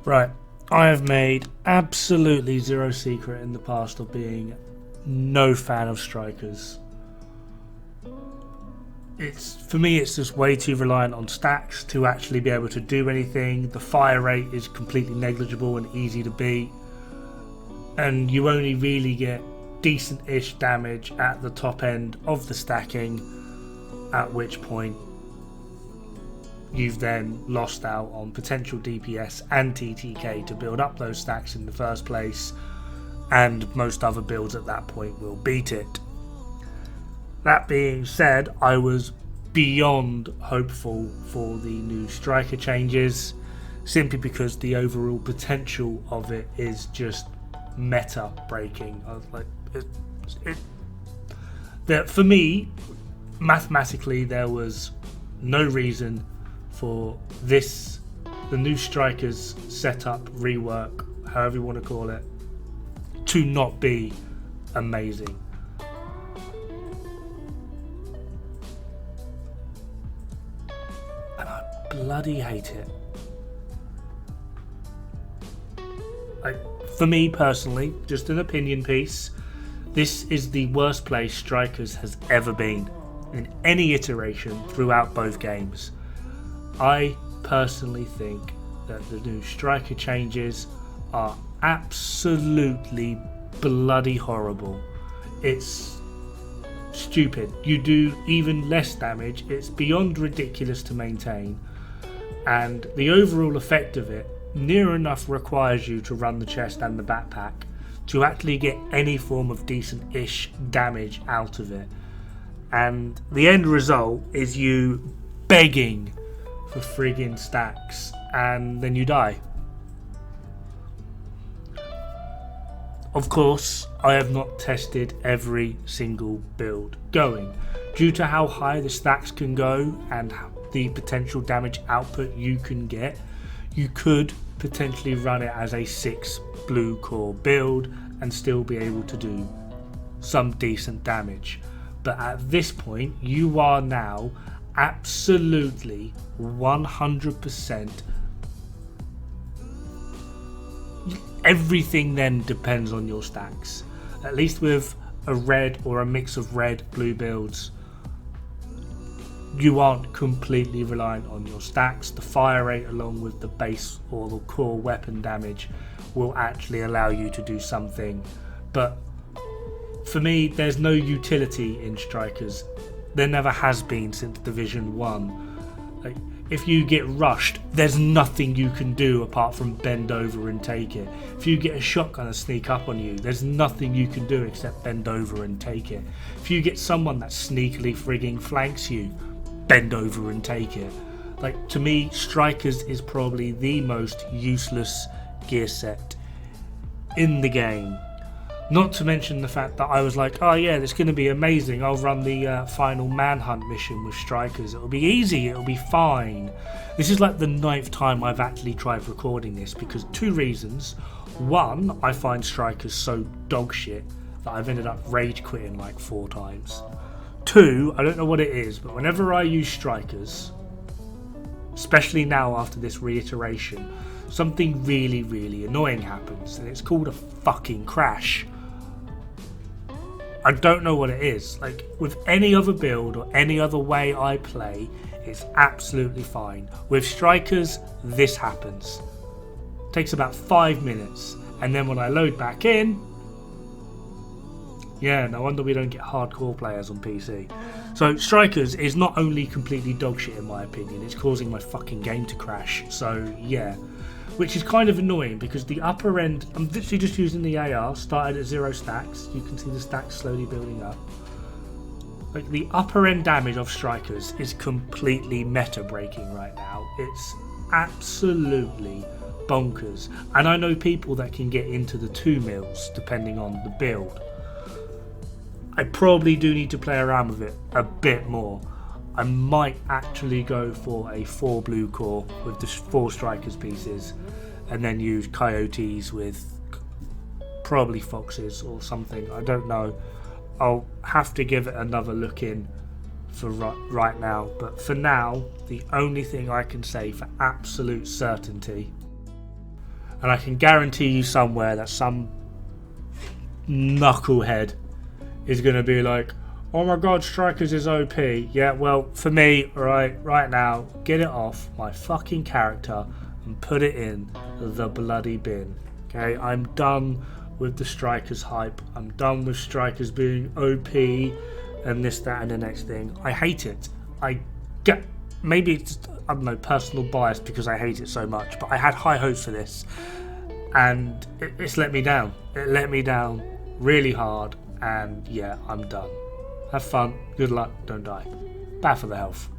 Right, I have made absolutely zero secret in the past of being no fan of strikers. For me, it's just way too reliant on stacks to actually be able to do anything. The fire rate is completely negligible and easy to beat, and you only really get decent-ish damage at the top end of the stacking, at which point you've then lost out on potential DPS and TTK to build up those stacks in the first place, and most other builds at that point will beat it. That being said, I was beyond hopeful for the new striker changes, simply because the overall potential of it is just meta breaking. I was like, that for me, mathematically, there was no reason for the new strikers setup, rework, however you want to call it, to not be amazing. And I bloody hate it. For me personally, just an opinion piece, this is the worst place strikers has ever been in any iteration throughout both games. I personally think that the new striker changes are absolutely bloody horrible. It's stupid. You do even less damage. It's beyond ridiculous to maintain, and the overall effect of it near enough requires you to run the chest and the backpack to actually get any form of decent-ish damage out of it. And the end result is you begging for friggin' stacks, and then you die. Of course, I have not tested every single build going. Due to how high the stacks can go and the potential damage output you can get, you could potentially run it as a 6 blue core build and still be able to do some decent damage. But at this point, you are now absolutely 100%. Everything then depends on your stacks. At least with a red or a mix of red blue builds, you aren't completely reliant on your stacks. The fire rate along with the base or the core weapon damage will actually allow you to do something. But for me, there's no utility in strikers. There never has been since Division 1. If you get rushed, there's nothing you can do apart from bend over and take it. If you get a shotgun and sneak up on you, there's nothing you can do except bend over and take it. If you get someone that sneakily frigging flanks you, bend over and take it. To me, strikers is probably the most useless gear set in the game. Not to mention the fact that I was like, oh yeah, it's going to be amazing. I'll run the final manhunt mission with strikers. It'll be easy. It'll be fine. This is like the 9th time I've actually tried recording this because 2 reasons. 1, I find strikers so dog shit that I've ended up rage quitting 4 times. 2, I don't know what it is, but whenever I use strikers, especially now after this reiteration, something really, really annoying happens, and it's called a fucking crash. I don't know what it is. With any other build or any other way I play, it's absolutely fine. With strikers, this happens. It takes about 5 minutes, and then when I load back in, yeah, no wonder we don't get hardcore players on PC. So strikers is not only completely dogshit in my opinion, it's causing my fucking game to crash. So yeah, which is kind of annoying because the upper end, I'm literally just using the AR, started at 0 stacks. You can see the stacks slowly building up. The upper end damage of strikers is completely meta breaking right now. It's absolutely bonkers. And I know people that can get into the 2 mils depending on the build. I probably do need to play around with it a bit more. I might actually go for a 4 blue core with the 4 strikers pieces and then use coyotes with probably foxes or something. I don't know. I'll have to give it another look in for right now. But for now, the only thing I can say for absolute certainty And I can guarantee you somewhere that some knucklehead is going to be like, oh my god, Strikers is OP. Yeah, well, for me, right now, get it off my fucking character and put it in the bloody bin. Okay, I'm done with the Strikers hype. I'm done with Strikers being OP and this, that, and the next thing. I hate it. Maybe it's, I don't know, personal bias because I hate it so much, but I had high hopes for this, and it's let me down. It let me down really hard, and yeah, I'm done. Have fun, good luck, don't die. Bad for the health.